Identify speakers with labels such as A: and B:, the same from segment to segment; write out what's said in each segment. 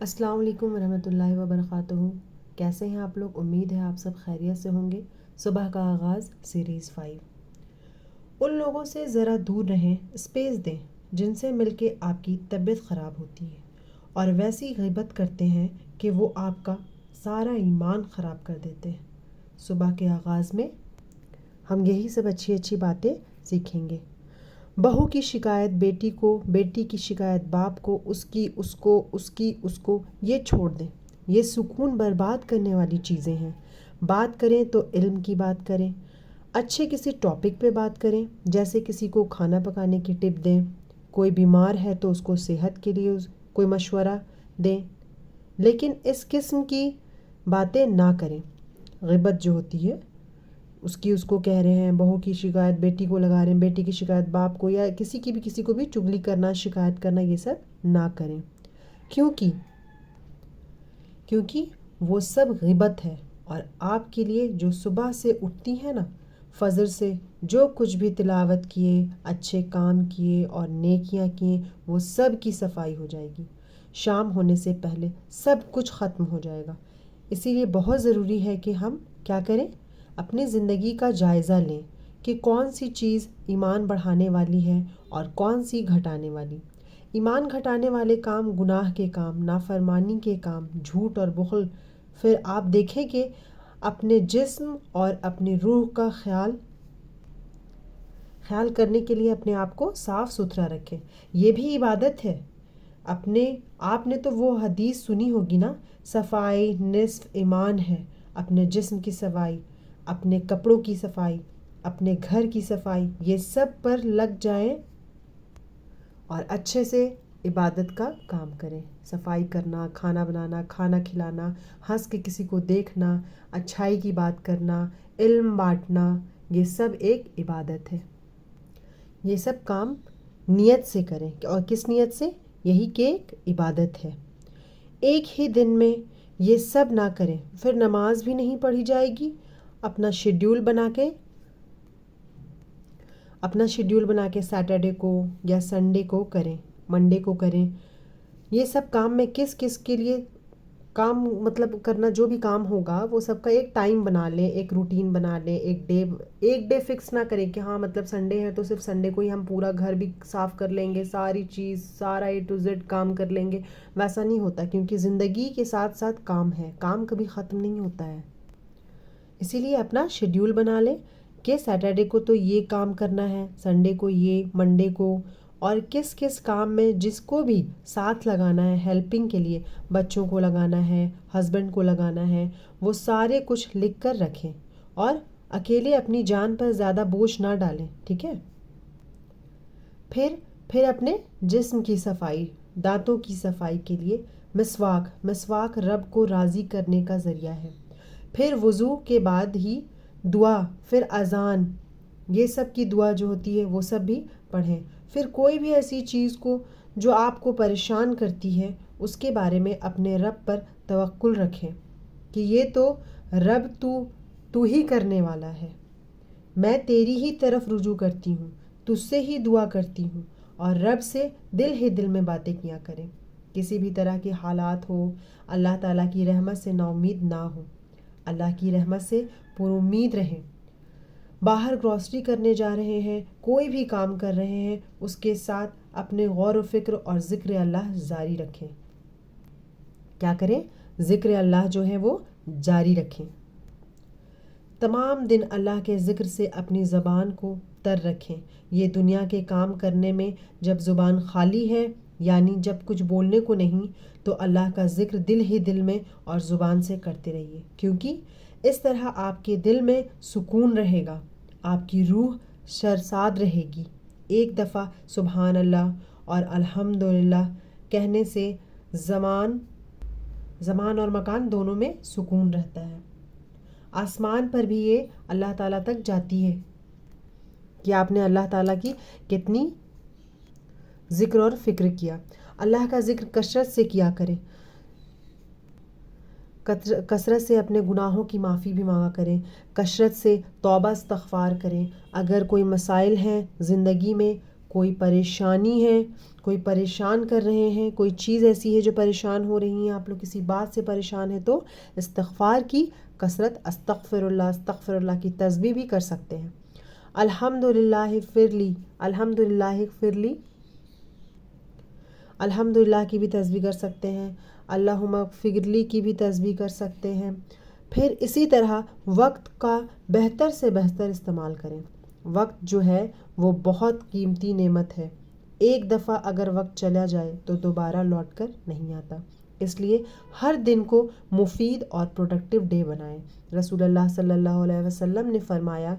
A: السلام علیکم ورحمۃ اللہ وبرکاتہ۔ کیسے ہیں آپ لوگ؟ امید ہے آپ سب خیریت سے ہوں گے۔ صبح کا آغاز سیریز 5۔ ان لوگوں سے ذرا دور رہیں، اسپیس دیں جن سے مل کے آپ کی طبیعت خراب ہوتی ہے اور ویسی غیبت کرتے ہیں کہ وہ آپ کا سارا ایمان خراب کر دیتے ہیں۔ صبح کے آغاز میں ہم یہی سب اچھی اچھی باتیں سیکھیں گے۔ بہو کی شکایت بیٹی کو، بیٹی کی شکایت باپ کو، اس کی اس کو، اس کی اس کو، یہ چھوڑ دیں۔ یہ سکون برباد کرنے والی چیزیں ہیں۔ بات کریں تو علم کی بات کریں، اچھے کسی ٹاپک پہ بات کریں، جیسے کسی کو کھانا پکانے کی ٹپ دیں، کوئی بیمار ہے تو اس کو صحت کے لیے کوئی مشورہ دیں، لیکن اس قسم کی باتیں نہ کریں۔ غیبت جو ہوتی ہے اس کو کہہ رہے ہیں، بہو کی شکایت بیٹی کو لگا رہے ہیں، بیٹی کی شکایت باپ کو، یا کسی کو بھی چگلی کرنا، شکایت کرنا، یہ سب نہ کریں۔ کیونکہ وہ سب غیبت ہے۔ اور آپ کے لیے جو صبح سے اٹھتی ہیں نا، فجر سے جو کچھ بھی تلاوت کیے، اچھے کام کیے اور نیکیاں کیے، وہ سب کی صفائی ہو جائے گی۔ شام ہونے سے پہلے سب کچھ ختم ہو جائے گا۔ اسی لیے بہت ضروری ہے کہ ہم کیا کریں؟ اپنی زندگی کا جائزہ لیں کہ کون سی چیز ایمان بڑھانے والی ہے اور کون سی گھٹانے والی۔ ایمان گھٹانے والے کام گناہ کے کام، نافرمانی کے کام، جھوٹ اور بخل۔ پھر آپ دیکھیں کہ اپنے جسم اور اپنی روح کا خیال کرنے کے لیے اپنے آپ کو صاف ستھرا رکھیں۔ یہ بھی عبادت ہے۔ آپ نے تو وہ حدیث سنی ہوگی نا، صفائی نصف ایمان ہے۔ اپنے جسم کی صفائی، اپنے کپڑوں کی صفائی، اپنے گھر کی صفائی، یہ سب پر لگ جائیں اور اچھے سے عبادت کا کام کریں۔ صفائی کرنا، کھانا بنانا، کھانا کھلانا، ہنس کے کسی کو دیکھنا، اچھائی کی بات کرنا، علم بانٹنا، یہ سب ایک عبادت ہے۔ یہ سب کام نیت سے کریں، اور کس نیت سے؟ یہی کہ ایک عبادت ہے۔ ایک ہی دن میں یہ سب نہ کریں، پھر نماز بھی نہیں پڑھی جائے گی۔ اپنا شیڈیول بنا کے سیٹرڈے کو یا سنڈے کو کریں، منڈے کو کریں۔ یہ سب کام میں کس کے لیے کام کرنا، جو بھی کام ہوگا وہ سب کا ایک ٹائم بنا لیں، ایک روٹین بنا لیں، ایک ڈے فکس نہ کریں کہ ہاں سنڈے ہے تو صرف سنڈے کو ہی ہم پورا گھر بھی صاف کر لیں گے، ساری چیز، سارا A to Z کام کر لیں گے۔ ویسا نہیں ہوتا، کیونکہ زندگی کے ساتھ ساتھ کام ہے، کام کبھی ختم نہیں ہوتا ہے۔ اسی لیے اپنا شیڈیول بنا لیں کہ سیٹرڈے کو تو یہ کام کرنا ہے، سنڈے کو یہ، منڈے کو، اور کس کام میں جس کو بھی ساتھ لگانا ہے ہیلپنگ کے لیے، بچوں کو لگانا ہے، ہسبینڈ کو لگانا ہے، وہ سارے کچھ لکھ کر رکھیں، اور اکیلے اپنی جان پر زیادہ بوجھ نہ ڈالیں، ٹھیک ہے؟ پھر اپنے جسم کی صفائی، دانتوں کی صفائی کے لیے مسواک رب کو راضی کرنے کا ذریعہ ہے۔ پھر وضو کے بعد ہی دعا، پھر اذان، یہ سب کی دعا جو ہوتی ہے وہ سب بھی پڑھیں۔ پھر کوئی بھی ایسی چیز کو جو آپ کو پریشان کرتی ہے، اس کے بارے میں اپنے رب پر توکل رکھیں کہ یہ تو رب تو ہی کرنے والا ہے، میں تیری ہی طرف رجوع کرتی ہوں، تجھ سے ہی دعا کرتی ہوں، اور رب سے دل ہی دل میں باتیں کیا کریں۔ کسی بھی طرح کے حالات ہو، اللہ تعالیٰ کی رحمت سے نا امید نہ ہو، اللہ کی رحمت سے پر امید رہیں۔ باہر گروسری کرنے جا رہے ہیں، کوئی بھی کام کر رہے ہیں، اس کے ساتھ اپنے غور و فکر اور ذکر اللہ جاری رکھیں۔ کیا کریں؟ ذکر اللہ جو ہے وہ جاری رکھیں۔ تمام دن اللہ کے ذکر سے اپنی زبان کو تر رکھیں۔ یہ دنیا کے کام کرنے میں جب زبان خالی ہے، یعنی جب کچھ بولنے کو نہیں، تو اللہ کا ذکر دل ہی دل میں اور زبان سے کرتے رہیے، کیونکہ اس طرح آپ کے دل میں سکون رہے گا، آپ کی روح سرساد رہے گی۔ ایک دفعہ سبحان اللہ اور الحمدللہ کہنے سے زمان اور مکان دونوں میں سکون رہتا ہے۔ آسمان پر بھی یہ اللہ تعالیٰ تک جاتی ہے کہ آپ نے اللہ تعالیٰ کی کتنی ذکر اور فکر کیا۔ اللہ کا ذکر کثرت سے کیا کریں، کثرت سے اپنے گناہوں کی معافی بھی مانگا کریں، کثرت سے توبہ استغفار کریں۔ اگر کوئی مسائل ہیں زندگی میں، کوئی پریشانی ہے، کوئی پریشان کر رہے ہیں، کوئی چیز ایسی ہے جو پریشان ہو رہی ہیں، آپ لوگ کسی بات سے پریشان ہیں، تو استغفار کی کثرت، استغفر اللہ کی تسبیح بھی کر سکتے ہیں. الحمدللہ اغفر لی، الحمدللہ اغفر لی، الحمدللہ کی بھی تسبیح کر سکتے ہیں. اللہم اغفر لی کی بھی تسبیح کر سکتے ہیں. پھر اسی طرح وقت کا بہتر سے بہتر استعمال کریں. وقت جو ہے وہ بہت قیمتی نعمت ہے. ایک دفعہ اگر وقت چلا جائے تو دوبارہ لوٹ کر نہیں آتا. اس لیے ہر دن کو مفید اور پروڈکٹیو ڈے بنائیں. رسول اللہ صلی اللہ علیہ وسلم نے فرمایا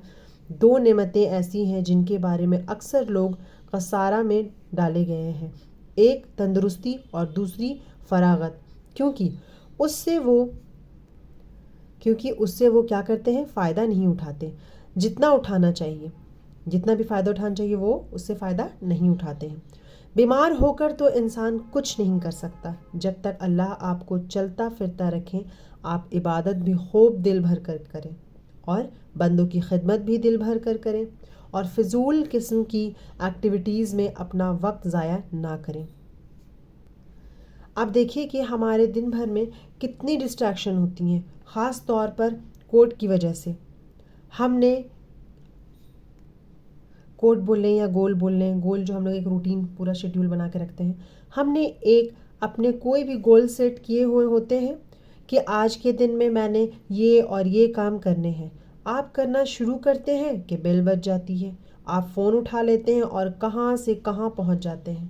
A: 2 نعمتیں ایسی ہیں جن کے بارے میں اکثر لوگ خسارہ میں ڈالے گئے ہیں. ایک تندرستی اور دوسری فراغت، کیونکہ اس سے وہ کیا کرتے ہیں، فائدہ نہیں اٹھاتے جتنا اٹھانا چاہیے. جتنا بھی فائدہ اٹھانا چاہیے وہ اس سے فائدہ نہیں اٹھاتے ہیں. بیمار ہو کر تو انسان کچھ نہیں کر سکتا. جب تک اللہ آپ کو چلتا پھرتا رکھیں، آپ عبادت بھی خوب دل بھر کر کریں اور بندوں کی خدمت بھی دل بھر کر کریں اور فضول قسم کی ایکٹیویٹیز میں اپنا وقت ضائع نہ کریں. آپ دیکھیے کہ ہمارے دن بھر میں کتنی ڈسٹریکشن ہوتی ہیں، خاص طور پر کوٹ کی وجہ سے. ہم نے کوٹ بول لیں یا گول بول لیں، گول جو ہم لوگ ایک روٹین پورا شیڈیول بنا کے رکھتے ہیں، ہم نے ایک اپنے کوئی بھی گول سیٹ کیے ہوئے ہوتے ہیں کہ آج کے دن میں نے یہ اور یہ کام کرنے ہیں. آپ کرنا شروع کرتے ہیں کہ بیل بج جاتی ہے، آپ فون اٹھا لیتے ہیں اور کہاں سے کہاں پہنچ جاتے ہیں،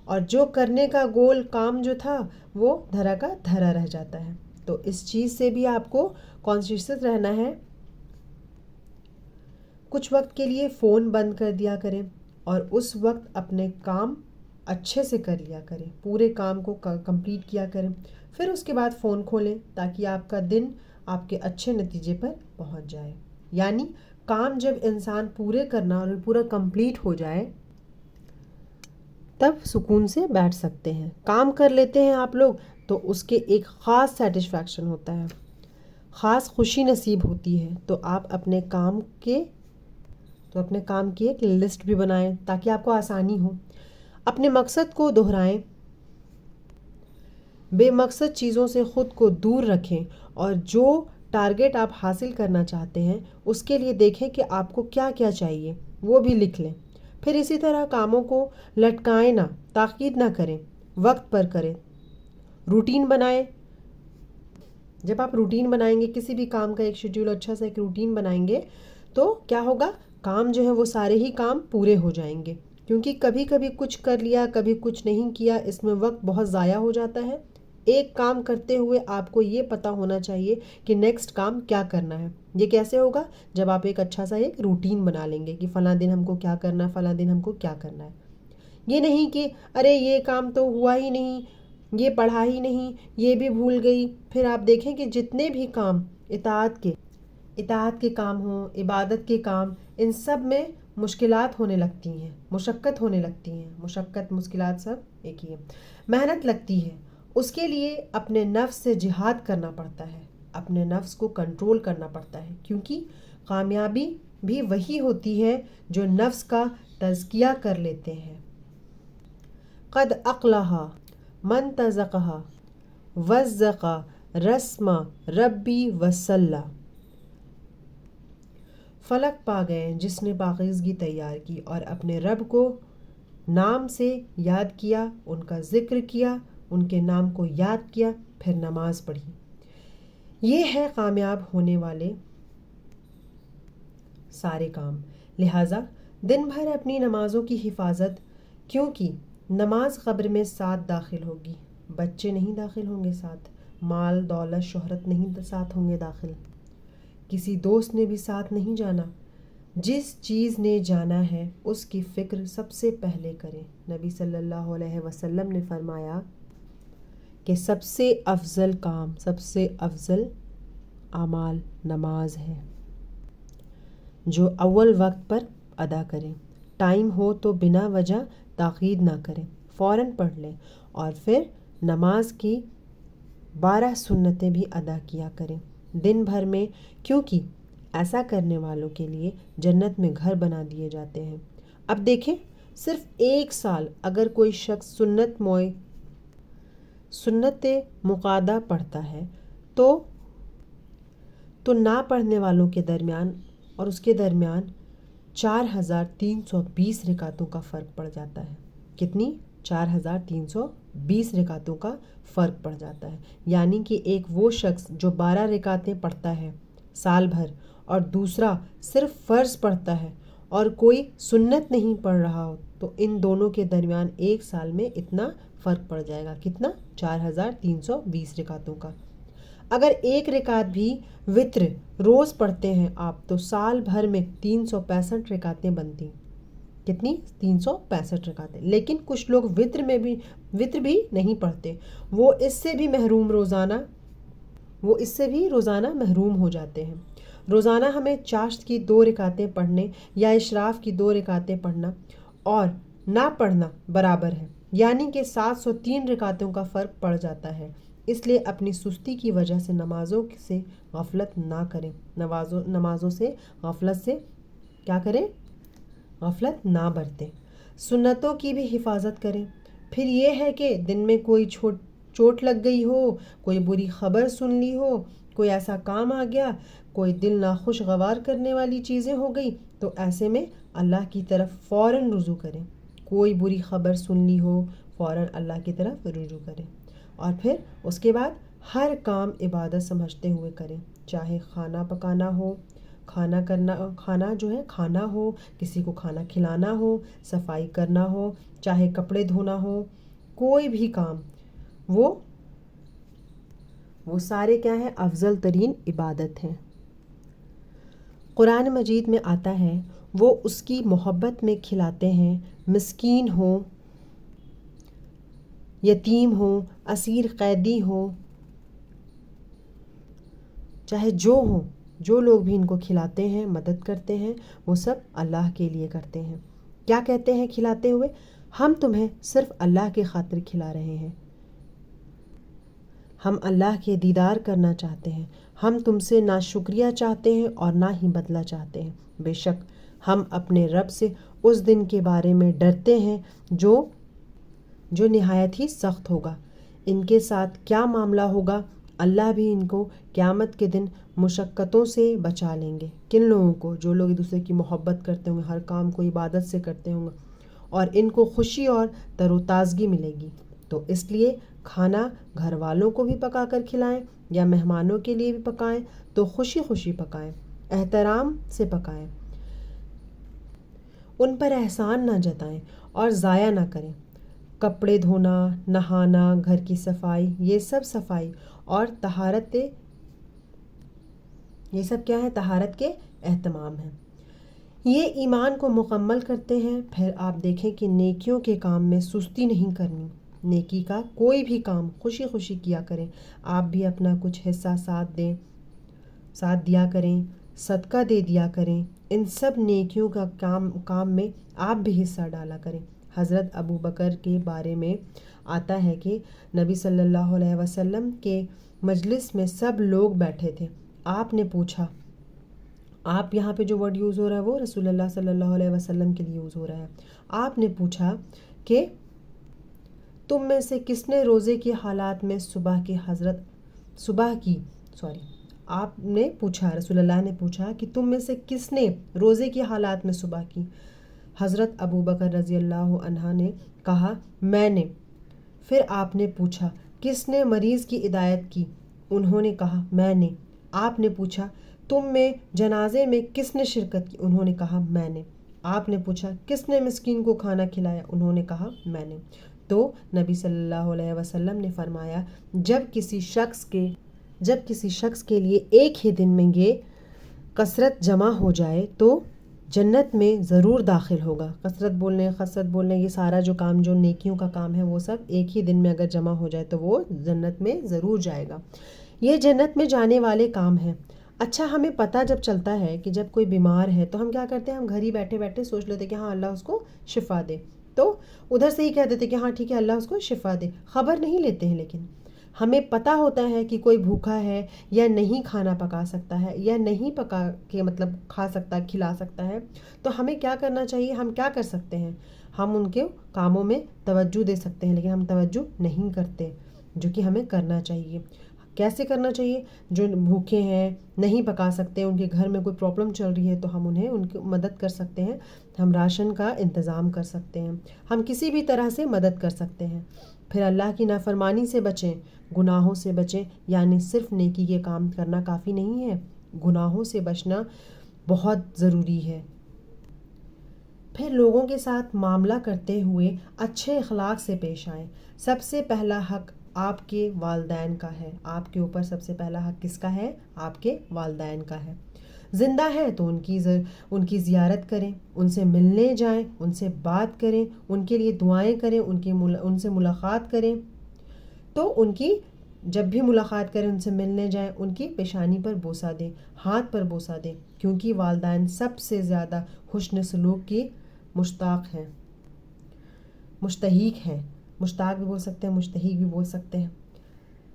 A: اور جو کرنے کا گول کام جو تھا وہ دھرا کا دھرا رہ جاتا ہے. تو اس چیز سے بھی آپ کو کانشیس رہنا ہے. کچھ وقت کے لیے فون بند کر دیا کریں اور اس وقت اپنے کام اچھے سے کر لیا کریں، پورے کام کو کمپلیٹ کیا کریں. پھر اس کے بعد فون کھولیں تاکہ آپ کا دن آپ کے اچھے نتیجے پر پہنچ جائے. یعنی کام جب انسان پورے کرنا اور پورا کمپلیٹ ہو جائے تب سکون سے بیٹھ سکتے ہیں. کام کر لیتے ہیں آپ لوگ تو اس کے ایک خاص سیٹسفیکشن ہوتا ہے، خاص خوشی نصیب ہوتی ہے. تو آپ اپنے کام کی ایک لسٹ بھی بنائیں تاکہ آپ کو آسانی ہو. اپنے مقصد کو دہرائیں، بے مقصد چیزوں سے خود کو دور رکھیں اور جو ٹارگٹ آپ حاصل کرنا چاہتے ہیں اس کے لیے دیکھیں کہ آپ کو کیا کیا چاہیے، وہ بھی لکھ لیں. پھر اسی طرح کاموں کو لٹکائیں نہ، تاخیر نہ کریں، وقت پر کریں. روٹین بنائیں. جب آپ روٹین بنائیں گے، کسی بھی کام کا ایک شیڈیول اچھا سا ایک روٹین بنائیں گے تو کیا ہوگا، کام جو ہے وہ سارے ہی کام پورے ہو جائیں گے. کیونکہ کبھی کبھی کچھ کر لیا، کبھی کچھ نہیں کیا، اس میں وقت بہت ضائع ہو جاتا ہے. ایک کام کرتے ہوئے آپ کو یہ پتہ ہونا چاہیے کہ نیکسٹ کام کیا کرنا ہے. یہ کیسے ہوگا؟ جب آپ ایک اچھا سا ایک روٹین بنا لیں گے کہ فلاں دن ہم کو کیا کرنا ہے، فلاں دن ہم کو کیا کرنا ہے. یہ نہیں کہ ارے یہ کام تو ہوا ہی نہیں، یہ پڑھا ہی نہیں، یہ بھی بھول گئی. پھر آپ دیکھیں کہ جتنے بھی کام اطاعت کے کام ہوں، عبادت کے کام، ان سب میں مشکلات ہونے لگتی ہیں، مشقت ہونے لگتی ہیں. مشقت مشکلات سب ایک ہی ہے. محنت لگتی ہے. اس کے لیے اپنے نفس سے جہاد کرنا پڑتا ہے، اپنے نفس کو کنٹرول کرنا پڑتا ہے. کیونکہ کامیابی بھی وہی ہوتی ہے جو نفس کا تزکیہ کر لیتے ہیں. قد اقلہا من تزکہا وزقا رسم ربی وسلہ. فلک پا گئے جس نے پاکیزگی تیار کی اور اپنے رب کو نام سے یاد کیا، ان کا ذکر کیا، ان کے نام کو یاد کیا، پھر نماز پڑھی. یہ ہے کامیاب ہونے والے سارے کام. لہٰذا دن بھر اپنی نمازوں کی حفاظت، کیونکہ نماز قبر میں ساتھ داخل ہوگی. بچے نہیں داخل ہوں گے ساتھ، مال دولت شہرت نہیں ساتھ ہوں گے داخل، کسی دوست نے بھی ساتھ نہیں جانا. جس چیز نے جانا ہے اس کی فکر سب سے پہلے کریں. نبی صلی اللہ علیہ وسلم نے فرمایا کہ سب سے افضل کام، سب سے افضل اعمال نماز ہے جو اول وقت پر ادا کریں. ٹائم ہو تو بنا وجہ تاخیر نہ کریں، فوراً پڑھ لیں اور پھر نماز کی 12 سنتیں بھی ادا کیا کریں دن بھر میں، کیونکہ ایسا کرنے والوں کے لیے جنت میں گھر بنا دیے جاتے ہیں. اب دیکھیں صرف 1 سال اگر کوئی شخص سنت مقعدہ پڑھتا ہے تو نہ پڑھنے والوں کے درمیان اور اس کے درمیان 4320 رکعتوں کا فرق پڑ جاتا ہے۔ کتنی؟ 4320 رکعتوں کا فرق پڑ جاتا ہے۔ یعنی کہ ایک وہ شخص جو 12 رکعتیں پڑھتا ہے سال بھر اور دوسرا صرف فرض پڑھتا ہے اور کوئی سنت نہیں پڑھ رہا ہو، تو ان دونوں کے درمیان 1 سال میں اتنا فرق پڑ جائے گا۔ کتنا؟ 4320 رکعتوں کا۔ اگر 1 رکعت بھی وتر روز پڑھتے ہیں آپ تو سال بھر میں 365 رکعتیں بنتی۔ کتنی؟ 365 رکعتیں۔ لیکن کچھ لوگ وتر بھی نہیں پڑھتے، وہ اس سے بھی روزانہ محروم ہو جاتے ہیں۔ روزانہ ہمیں چاشت کی 2 رکعتیں پڑھنے یا اشراف کی 2 رکعتیں پڑھنا اور نہ پڑھنا برابر ہے، یعنی کہ 703 رکعتوں کا فرق پڑ جاتا ہے۔ اس لیے اپنی سستی کی وجہ سے نمازوں سے غفلت نہ کریں، نمازوں سے غفلت سے کیا کریں؟ غفلت نہ برتیں۔ سنتوں کی بھی حفاظت کریں۔ پھر یہ ہے کہ دن میں کوئی چوٹ لگ گئی ہو، کوئی بری خبر سن لی ہو، کوئی ایسا کام آ گیا، کوئی دل ناخوشگوار کرنے والی چیزیں ہو گئی، تو ایسے میں اللہ کی طرف فوراً رجوع کریں۔ کوئی بری خبر سن لی ہو، فوراً اللہ کی طرف رجوع کریں، اور پھر اس کے بعد ہر کام عبادت سمجھتے ہوئے کریں، چاہے کھانا پکانا ہو، کھانا ہو، کسی کو کھانا کھلانا ہو، صفائی کرنا ہو، چاہے کپڑے دھونا ہو، کوئی بھی کام، وہ سارے کیا ہیں؟ افضل ترین عبادت ہیں۔ قرآن مجید میں آتا ہے وہ اس کی محبت میں کھلاتے ہیں، مسکین ہو، یتیم ہو، اسیر قیدی ہو، چاہے جو لوگ بھی ان کو کھلاتے ہیں، مدد کرتے ہیں، وہ سب اللہ کے لیے کرتے ہیں۔ کیا کہتے ہیں کھلاتے ہوئے؟ ہم تمہیں صرف اللہ کی خاطر کھلا رہے ہیں، ہم اللہ کے دیدار کرنا چاہتے ہیں، ہم تم سے نہ شکریہ چاہتے ہیں اور نہ ہی بدلہ چاہتے ہیں۔ بے شک ہم اپنے رب سے اس دن کے بارے میں ڈرتے ہیں جو نہایت ہی سخت ہوگا۔ ان کے ساتھ کیا معاملہ ہوگا؟ اللہ بھی ان کو قیامت کے دن مشقتوں سے بچا لیں گے۔ کن لوگوں کو؟ جو لوگ ایک دوسرے کی محبت کرتے ہوں گے، ہر کام کو عبادت سے کرتے ہوں گے، اور ان کو خوشی اور تر و تازگی ملے گی۔ تو اس لیے کھانا گھر والوں کو بھی پکا کر کھلائیں یا مہمانوں کے لیے بھی پکائیں تو خوشی خوشی پکائیں، احترام سے پکائیں، ان پر احسان نہ جتائیں اور ضائع نہ کریں۔ کپڑے دھونا، نہانا، گھر کی صفائی، یہ سب صفائی اور طہارت کیا ہے؟ طہارت کے اہتمام ہیں۔ یہ ایمان کو مکمل کرتے ہیں۔ پھر آپ دیکھیں کہ نیکیوں کے کام میں سستی نہیں کرنی، نیکی کا کوئی بھی کام خوشی خوشی کیا کریں۔ آپ بھی اپنا کچھ حصہ ساتھ دیا کریں، صدقہ دے دیا کریں، ان سب نیکیوں کا کام میں آپ بھی حصہ ڈالا کریں۔ حضرت ابو بکر کے بارے میں آتا ہے کہ نبی صلی اللہ علیہ وسلم کے مجلس میں سب لوگ بیٹھے تھے۔ آپ نے پوچھا، آپ یہاں پہ جو ورڈ یوز ہو رہا ہے وہ رسول اللہ صلی اللہ علیہ وسلم کے لیے یوز ہو رہا ہے۔ آپ نے پوچھا کہ تم میں سے کس نے روزے کے حالات میں آپ نے پوچھا، رسول اللہ نے پوچھا کہ تم میں سے کس نے روزے کے حالات میں صبح کی؟ حضرت ابو بکر رضی اللہ عنہ نے کہا میں نے۔ پھر آپ نے پوچھا کس نے مریض کی عیادت کی؟ انہوں نے کہا میں نے۔ آپ نے پوچھا تم میں جنازے میں کس نے شرکت کی؟ انہوں نے کہا میں نے۔ آپ نے پوچھا کس نے مسکین کو کھانا کھلایا؟ انہوں نے کہا میں نے۔ تو نبی صلی اللہ علیہ وسلم نے فرمایا جب کسی شخص کے لیے ایک ہی دن میں یہ کثرت جمع ہو جائے تو جنت میں ضرور داخل ہوگا۔ کثرت بولنے یہ سارا جو کام جو نیکیوں کا کام ہے وہ سب ایک ہی دن میں اگر جمع ہو جائے تو وہ جنت میں ضرور جائے گا۔ یہ جنت میں جانے والے کام ہیں۔ اچھا، ہمیں پتہ جب چلتا ہے کہ جب کوئی بیمار ہے تو ہم کیا کرتے ہیں؟ ہم گھر ہی بیٹھے بیٹھے سوچ لیتے کہ ہاں اللہ اس کو شفا دے، تو ادھر سے ہی کہہ دیتے کہ ہاں ٹھیک ہے اللہ اس کو شفا دے، خبر نہیں لیتے ہیں۔ لیکن ہمیں پتہ ہوتا ہے کہ کوئی بھوکا ہے یا نہیں کھانا پکا سکتا ہے یا نہیں پکا کے کھا سکتا کھلا سکتا ہے، تو ہمیں کیا کرنا چاہیے؟ ہم کیا کر سکتے ہیں؟ ہم ان کے کاموں میں توجہ دے سکتے ہیں لیکن ہم توجہ نہیں کرتے، جو کہ ہمیں کرنا چاہیے۔ کیسے کرنا چاہیے؟ جو بھوکے ہیں، نہیں پکا سکتے، ان کے گھر میں کوئی پرابلم چل رہی ہے تو ہم انہیں ان کی مدد کر سکتے ہیں، ہم راشن کا انتظام کر سکتے ہیں، ہم کسی بھی طرح سے مدد کر سکتے ہیں۔ پھر اللہ کی نافرمانی سے بچیں، گناہوں سے بچیں، یعنی صرف نیکی کے کام کرنا کافی نہیں ہے، گناہوں سے بچنا بہت ضروری ہے۔ پھر لوگوں کے ساتھ معاملہ کرتے ہوئے اچھے اخلاق سے پیش آئیں۔ سب سے پہلا حق آپ کے والدین کا ہے، آپ کے اوپر سب سے پہلا حق کس کا ہے؟ آپ کے والدین کا ہے۔ زندہ ہیں تو ان کی زیارت کریں، ان سے ملنے جائیں، ان سے بات کریں، ان کے لیے دعائیں کریں، ان سے ملاقات کریں۔ تو ان کی جب بھی ملاقات کریں، ان سے ملنے جائیں، ان کی پیشانی پر بوسہ دیں، ہاتھ پر بوسہ دیں، کیونکہ والدین سب سے زیادہ حسن سلوک کی مشتاق ہیں، مشتاق بھی بول سکتے ہیں، مشتہق بھی بول سکتے ہیں۔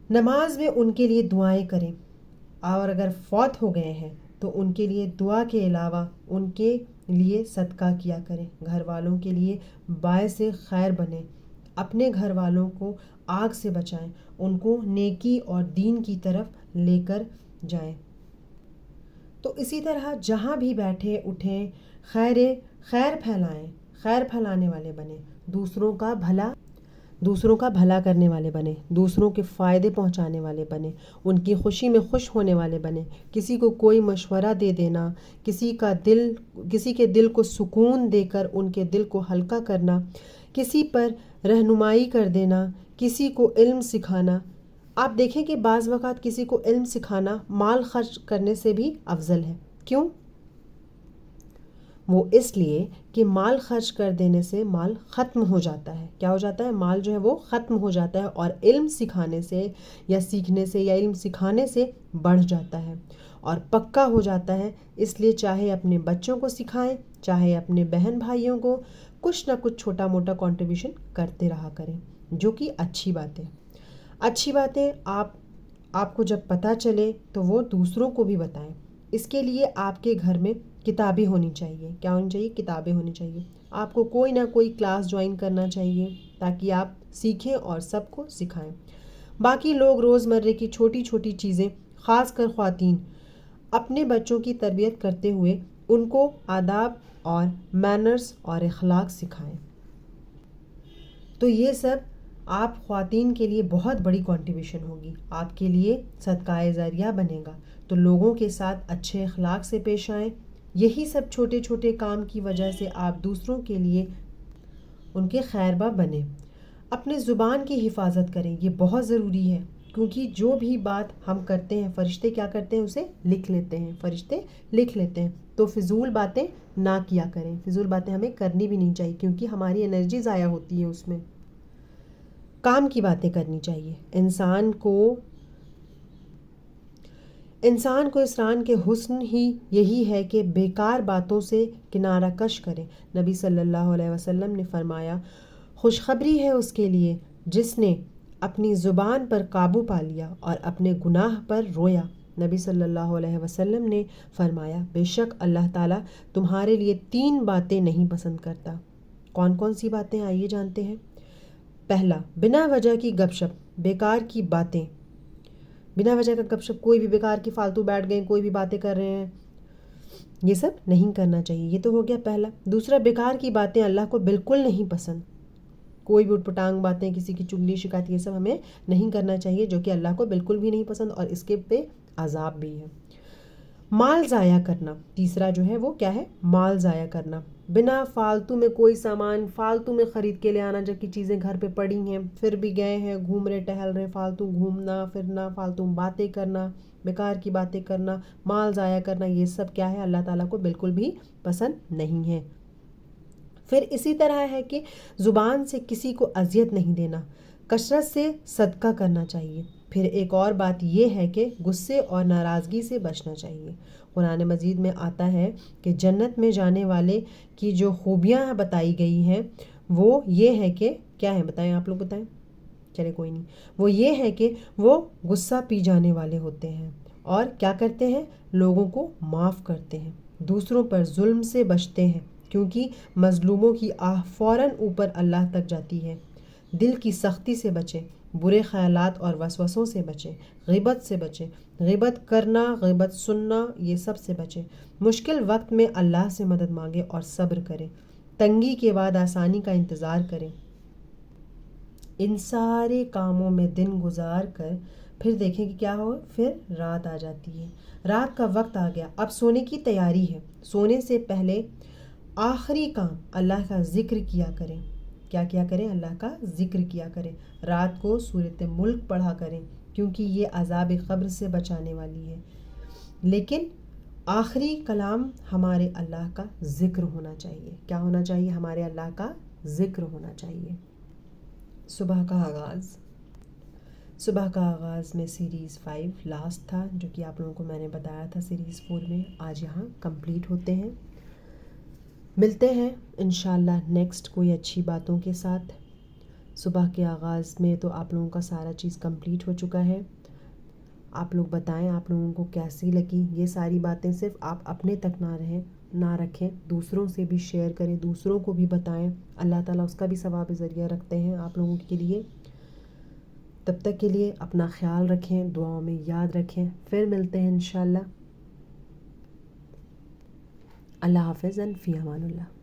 A: نماز میں ان کے لیے دعائیں کریں، اور اگر فوت ہو گئے ہیں تو ان کے لیے دعا کے علاوہ ان کے لیے صدقہ کیا کریں، گھر والوں کے لیے باعث خیر بنیں، اپنے گھر والوں کو آگ سے بچائیں، ان کو نیکی اور دین کی طرف لے کر جائیں۔ تو اسی طرح جہاں بھی بیٹھے اٹھیں خیر پھیلائیں، خیر پھیلانے والے بنیں، دوسروں کا بھلا کرنے والے بنیں، دوسروں کے فائدے پہنچانے والے بنیں، ان کی خوشی میں خوش ہونے والے بنیں، کسی کو کوئی مشورہ دے دینا، کسی کے دل کو سکون دے کر ان کے دل کو ہلکا کرنا، کسی پر رہنمائی کر دینا، کسی کو علم سکھانا۔ آپ دیکھیں کہ بعض وقت کسی کو علم سکھانا مال خرچ کرنے سے بھی افضل ہے۔ کیوں؟ وہ اس لیے کہ مال خرچ کر دینے سے مال ختم ہو جاتا ہے۔ کیا ہو جاتا ہے؟ مال جو ہے وہ ختم ہو جاتا ہے، اور علم سکھانے سے یا سیکھنے سے یا علم سکھانے سے بڑھ جاتا ہے اور پکا ہو جاتا ہے۔ اس لیے چاہے اپنے بچوں کو سکھائیں، چاہے اپنے بہن بھائیوں کو کچھ نہ کچھ چھوٹا موٹا کنٹریبیوشن کرتے رہا کریں، جو کہ اچھی باتیں آپ کو جب پتہ چلے تو وہ دوسروں کو بھی بتائیں۔ اس کے لیے آپ کے گھر میں کتابیں ہونی چاہیے۔ کیا ہونی چاہیے؟ کتابیں ہونی چاہیے۔ آپ کو کوئی نہ کوئی کلاس جوائن کرنا چاہیے تاکہ آپ سیکھیں اور سب کو سکھائیں۔ باقی لوگ روزمرہ کی چھوٹی چھوٹی چیزیں، خاص کر خواتین، اپنے بچوں کی تربیت کرتے ہوئے ان کو آداب اور مینرز اور اخلاق سکھائیں۔ تو یہ سب آپ خواتین کے لیے بہت بڑی کنٹریبیوشن ہوگی، آپ کے لیے صدقہ ذریعہ بنے گا۔ تو لوگوں کے ساتھ اچھے اخلاق سے پیش آئیں۔ یہی سب چھوٹے چھوٹے کام کی وجہ سے آپ دوسروں کے لیے ان کے خیربا بنیں۔ اپنے زبان کی حفاظت کریں، یہ بہت ضروری ہے، کیونکہ جو بھی بات ہم کرتے ہیں فرشتے کیا کرتے ہیں؟ اسے لکھ لیتے ہیں۔ تو فضول باتیں نہ کیا کریں، فضول باتیں ہمیں کرنی بھی نہیں چاہیے، کیونکہ ہماری انرجی ضائع ہوتی ہے اس میں۔ کام کی باتیں کرنی چاہیے۔ انسان کو انسان کے حسن ہی یہی ہے کہ بیکار باتوں سے کنارہ کش کرے۔ نبی صلی اللہ علیہ وسلم نے فرمایا، خوشخبری ہے اس کے لیے جس نے اپنی زبان پر قابو پا لیا اور اپنے گناہ پر رویا۔ نبی صلی اللہ علیہ وسلم نے فرمایا، بے شک اللہ تعالیٰ تمہارے لیے 3 باتیں نہیں پسند کرتا۔ کون کون سی باتیں؟ آئیے جانتے ہیں۔ پہلا، بنا وجہ کی گپ شپ، بیکار کی باتیں، بنا وجہ کا گپ شپ، کوئی بھی بیکار کی فالتو بیٹھ گئے، کوئی بھی باتیں کر رہے ہیں، یہ سب نہیں کرنا چاہیے۔ یہ تو ہو گیا پہلا۔ دوسرا، بیکار کی باتیں اللہ کو بالکل نہیں پسند، کوئی بھی اٹھ پٹانگ باتیں، کسی کی چگلی شکایت، یہ سب ہمیں نہیں کرنا چاہیے، جو کہ اللہ کو بالکل بھی نہیں پسند، اور اس کے پہ عذاب بھی ہے۔ مال ضائع کرنا، تیسرا جو ہے وہ کیا ہے؟ مال ضائع کرنا، بنا فالتو میں کوئی سامان فالتو میں خرید کے لے آنا، جب کی چیزیں گھر پہ پڑی ہیں، پھر بھی گئے ہیں، گھوم رہے ٹہل رہے، فالتو گھومنا پھرنا، فالتو باتیں کرنا، بیکار کی باتیں کرنا، مال ضائع کرنا، یہ سب کیا ہے؟ اللہ تعالیٰ کو بالکل بھی پسند نہیں ہے۔ پھر اسی طرح ہے کہ زبان سے کسی کو اذیت نہیں دینا، کثرت سے صدقہ کرنا چاہیے۔ پھر ایک اور بات یہ ہے کہ غصے اور ناراضگی سے بچنا چاہیے۔ قرآن مجید میں آتا ہے کہ جنت میں جانے والے کی جو خوبیاں بتائی گئی ہیں وہ یہ ہے کہ کیا ہے؟ بتائیں، آپ لوگ بتائیں، چلے کوئی نہیں۔ وہ یہ ہے کہ وہ غصہ پی جانے والے ہوتے ہیں اور کیا کرتے ہیں؟ لوگوں کو معاف کرتے ہیں، دوسروں پر ظلم سے بچتے ہیں، کیونکہ مظلوموں کی آہ فوراً اوپر اللہ تک جاتی ہے۔ دل کی سختی سے بچیں، برے خیالات اور وسوسوں سے بچیں، غیبت سے بچیں، غیبت کرنا، غیبت سننا، یہ سب سے بچیں۔ مشکل وقت میں اللہ سے مدد مانگیں اور صبر کریں۔ تنگی کے بعد آسانی کا انتظار کریں۔ ان سارے کاموں میں دن گزار کر پھر دیکھیں کہ کیا ہو، پھر رات آ جاتی ہے۔ رات کا وقت آ گیا، اب سونے کی تیاری ہے۔ سونے سے پہلے آخری کام اللہ کا ذکر کیا کریں۔ کیا کیا کریں؟ اللہ کا ذکر کیا کریں۔ رات کو سورۃ ملک پڑھا کریں کیونکہ یہ عذاب قبر سے بچانے والی ہے۔ لیکن آخری کلام ہمارے اللہ کا ذکر ہونا چاہیے۔ کیا ہونا چاہیے؟ ہمارے اللہ کا ذکر ہونا چاہیے۔ صبح کا آغاز میں سیریز 5 لاسٹ تھا، جو کہ آپ لوگوں کو میں نے بتایا تھا سیریز 4 میں، آج یہاں کمپلیٹ ہوتے ہیں۔ ملتے ہیں انشاءاللہ نیکسٹ کوئی اچھی باتوں کے ساتھ۔ صبح کے آغاز میں تو آپ لوگوں کا سارا چیز کمپلیٹ ہو چکا ہے۔ آپ لوگ بتائیں آپ لوگوں کو کیسی لگی یہ ساری باتیں۔ صرف آپ اپنے تک نہ رکھیں، دوسروں سے بھی شیئر کریں، دوسروں کو بھی بتائیں۔ اللہ تعالیٰ اس کا بھی ثواب ذریعہ رکھتے ہیں آپ لوگوں کے لیے۔ تب تک کے لیے اپنا خیال رکھیں، دعاؤں میں یاد رکھیں، پھر ملتے ہیں انشاءاللہ۔ اللہ حافظ، فی امان اللہ۔